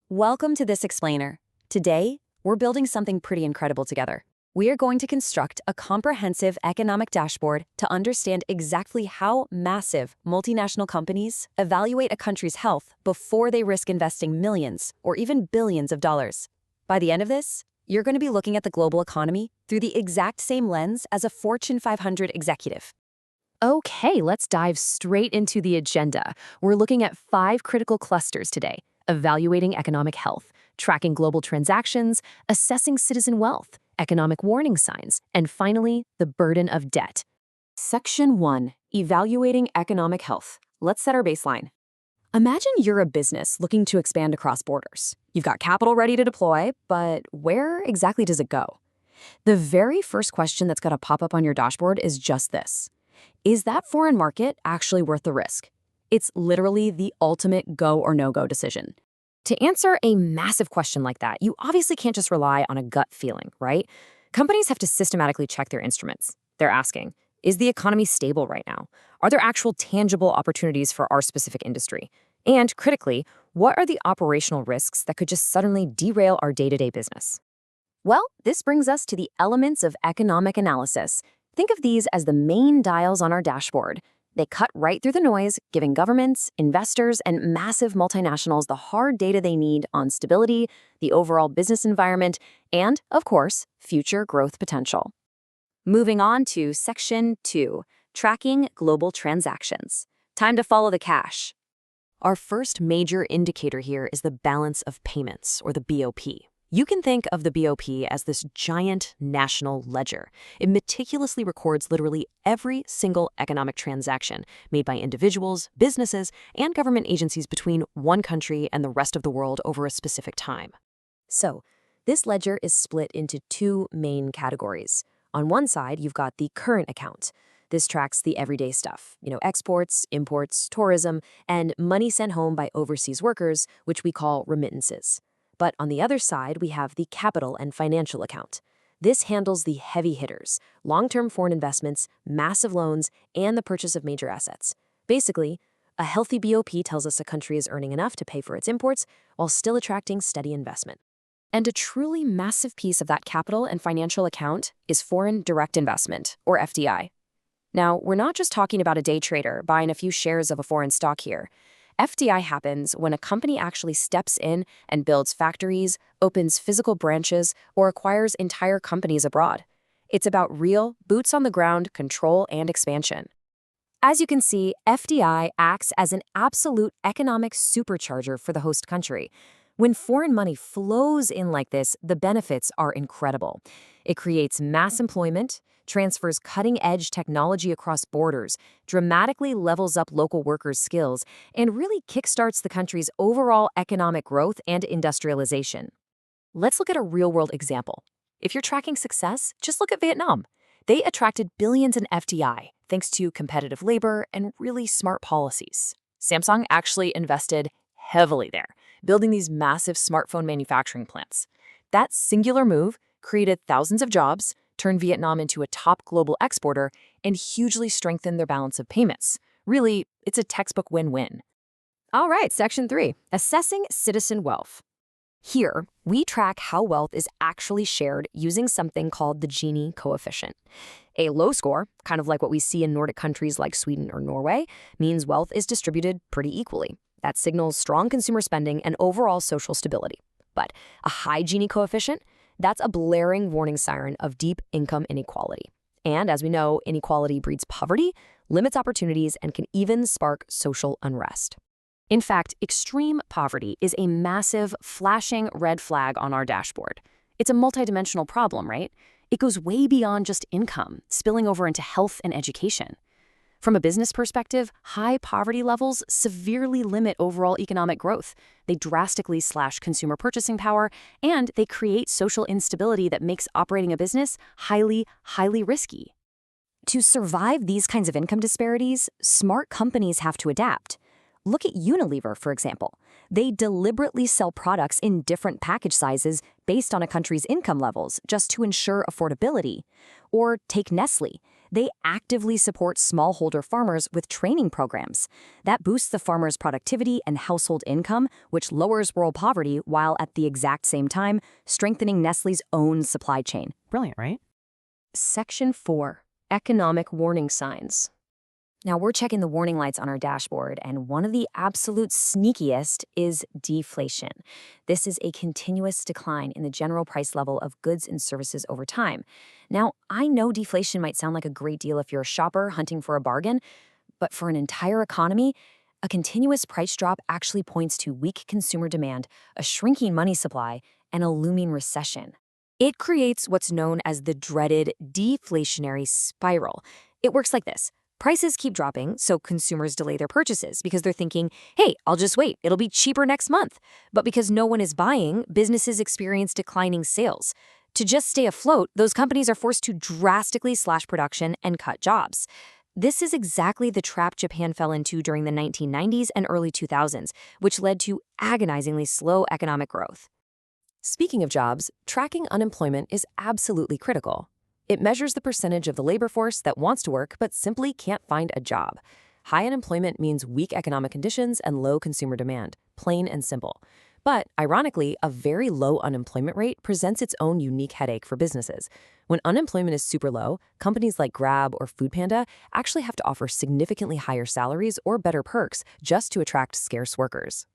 Welcome to This Explainer. Today, we're building something pretty incredible together. We are going to construct a comprehensive economic dashboard to understand exactly how massive multinational companies evaluate a country's health before they risk investing millions or even billions of dollars. By the end of this, you're going to be looking at the global economy through the exact same lens as a Fortune 500 executive. Okay, let's dive straight into the agenda. We're looking at 5 critical clusters today: evaluating economic health, tracking global transactions, assessing citizen wealth, economic warning signs, and finally, the burden of debt. Section 1, evaluating economic health. Let's set our baseline. Imagine you're a business looking to expand across borders. You've got capital ready to deploy, but where exactly does it go? The very first question that's going to pop up on your dashboard is just this: is that foreign market actually worth the risk? It's literally the ultimate go or no-go decision. To answer a massive question like that, you obviously can't just rely on a gut feeling, right? Companies have to systematically check their instruments. They're asking, is the economy stable right now? Are there actual tangible opportunities for our specific industry? And critically, what are the operational risks that could just suddenly derail our day-to-day business? Well, this brings us to the elements of economic analysis. Think of these as the main dials on our dashboard. They cut right through the noise, giving governments, investors, and massive multinationals the hard data they need on stability, the overall business environment, and, of course, future growth potential. Moving on to Section 2, tracking global transactions. Time to follow the cash. Our first major indicator here is the balance of payments, or the BOP. You can think of the BOP as this giant national ledger. It meticulously records literally every single economic transaction made by individuals, businesses, and government agencies between one country and the rest of the world over a specific time. So, this ledger is split into 2 main categories. On one side, you've got the current account. This tracks the everyday stuff, exports, imports, tourism, and money sent home by overseas workers, which we call remittances. But on the other side, we have the capital and financial account. This handles the heavy hitters: long-term foreign investments, massive loans, and the purchase of major assets. Basically, a healthy BOP tells us a country is earning enough to pay for its imports while still attracting steady investment. And a truly massive piece of that capital and financial account is foreign direct investment, or FDI. Now, we're not just talking about a day trader buying a few shares of a foreign stock here. FDI happens when a company actually steps in and builds factories, opens physical branches, or acquires entire companies abroad. It's about real, boots-on-the-ground control and expansion. As you can see, FDI acts as an absolute economic supercharger for the host country. When foreign money flows in like this, the benefits are incredible. It creates mass employment, transfers cutting-edge technology across borders, dramatically levels up local workers' skills, and really kickstarts the country's overall economic growth and industrialization. Let's look at a real-world example. If you're tracking success, just look at Vietnam. They attracted billions in FDI thanks to competitive labor and really smart policies. Samsung actually invested heavily there, building these massive smartphone manufacturing plants. That singular move created thousands of jobs, turned Vietnam into a top global exporter, and hugely strengthened their balance of payments. Really, it's a textbook win-win. All right, Section 3, assessing citizen wealth. Here, we track how wealth is actually shared using something called the Gini coefficient. A low score, kind of like what we see in Nordic countries like Sweden or Norway, means wealth is distributed pretty equally. That signals strong consumer spending and overall social stability. But a high Gini coefficient, that's a blaring warning siren of deep income inequality. And as we know, inequality breeds poverty, limits opportunities, and can even spark social unrest. In fact, extreme poverty is a massive, flashing red flag on our dashboard. It's a multidimensional problem, right? It goes way beyond just income, spilling over into health and education. From a business perspective, high poverty levels severely limit overall economic growth. They drastically slash consumer purchasing power, and they create social instability that makes operating a business highly, highly risky. To survive these kinds of income disparities, smart companies have to adapt. Look at Unilever, for example. They deliberately sell products in different package sizes based on a country's income levels just to ensure affordability. Or take Nestle. They actively support smallholder farmers with training programs. That boosts the farmers' productivity and household income, which lowers rural poverty while at the exact same time strengthening Nestle's own supply chain. Brilliant, right? Section 4. Economic warning signs. Now we're checking the warning lights on our dashboard, and one of the absolute sneakiest is deflation. This is a continuous decline in the general price level of goods and services over time. Now, I know deflation might sound like a great deal if you're a shopper hunting for a bargain, but for an entire economy, a continuous price drop actually points to weak consumer demand, a shrinking money supply, and a looming recession. It creates what's known as the dreaded deflationary spiral. It works like this. Prices keep dropping, so consumers delay their purchases because they're thinking, hey, I'll just wait, it'll be cheaper next month. But because no one is buying, businesses experience declining sales. To just stay afloat, those companies are forced to drastically slash production and cut jobs. This is exactly the trap Japan fell into during the 1990s and early 2000s, which led to agonizingly slow economic growth. Speaking of jobs, tracking unemployment is absolutely critical. It measures the percentage of the labor force that wants to work but simply can't find a job. High unemployment means weak economic conditions and low consumer demand, plain and simple. But, ironically, a very low unemployment rate presents its own unique headache for businesses. When unemployment is super low, companies like Grab or Foodpanda actually have to offer significantly higher salaries or better perks just to attract scarce workers.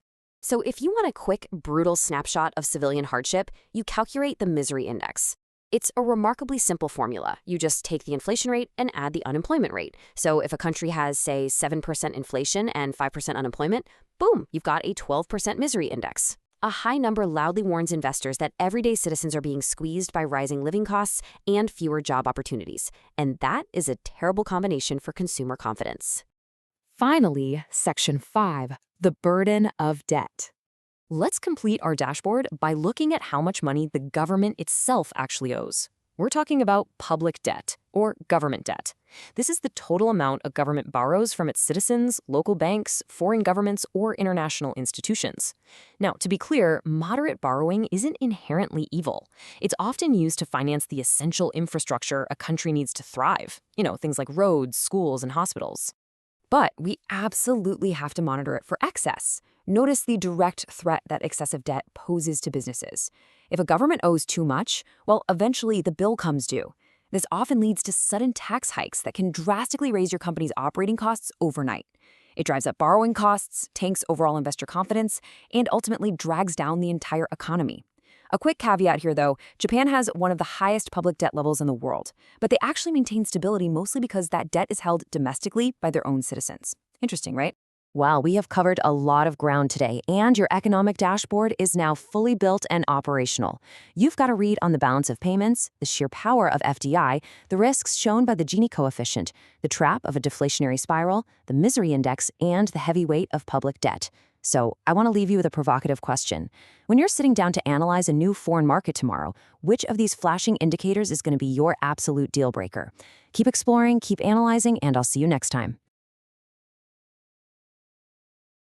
So if you want a quick, brutal snapshot of civilian hardship, you calculate the misery index. It's a remarkably simple formula. You just take the inflation rate and add the unemployment rate. So if a country has, say, 7% inflation and 5% unemployment, boom, you've got a 12% misery index. A high number loudly warns investors that everyday citizens are being squeezed by rising living costs and fewer job opportunities. And that is a terrible combination for consumer confidence. Finally, Section 5, the burden of debt. Let's complete our dashboard by looking at how much money the government itself actually owes. We're talking about public debt, or government debt. This is the total amount a government borrows from its citizens, local banks, foreign governments, or international institutions. Now, to be clear, moderate borrowing isn't inherently evil. It's often used to finance the essential infrastructure a country needs to thrive. Things like roads, schools, and hospitals. But we absolutely have to monitor it for excess. Notice the direct threat that excessive debt poses to businesses. If a government owes too much, well, eventually the bill comes due. This often leads to sudden tax hikes that can drastically raise your company's operating costs overnight. It drives up borrowing costs, tanks overall investor confidence, and ultimately drags down the entire economy. A quick caveat here, though, Japan has one of the highest public debt levels in the world, but they actually maintain stability mostly because that debt is held domestically by their own citizens. Interesting, right? Wow, we have covered a lot of ground today, and your economic dashboard is now fully built and operational. You've got a read on the balance of payments, the sheer power of FDI, the risks shown by the Gini coefficient, the trap of a deflationary spiral, the misery index, and the heavy weight of public debt. So I want to leave you with a provocative question. When you're sitting down to analyze a new foreign market tomorrow, which of these flashing indicators is going to be your absolute deal breaker? Keep exploring, keep analyzing, and I'll see you next time.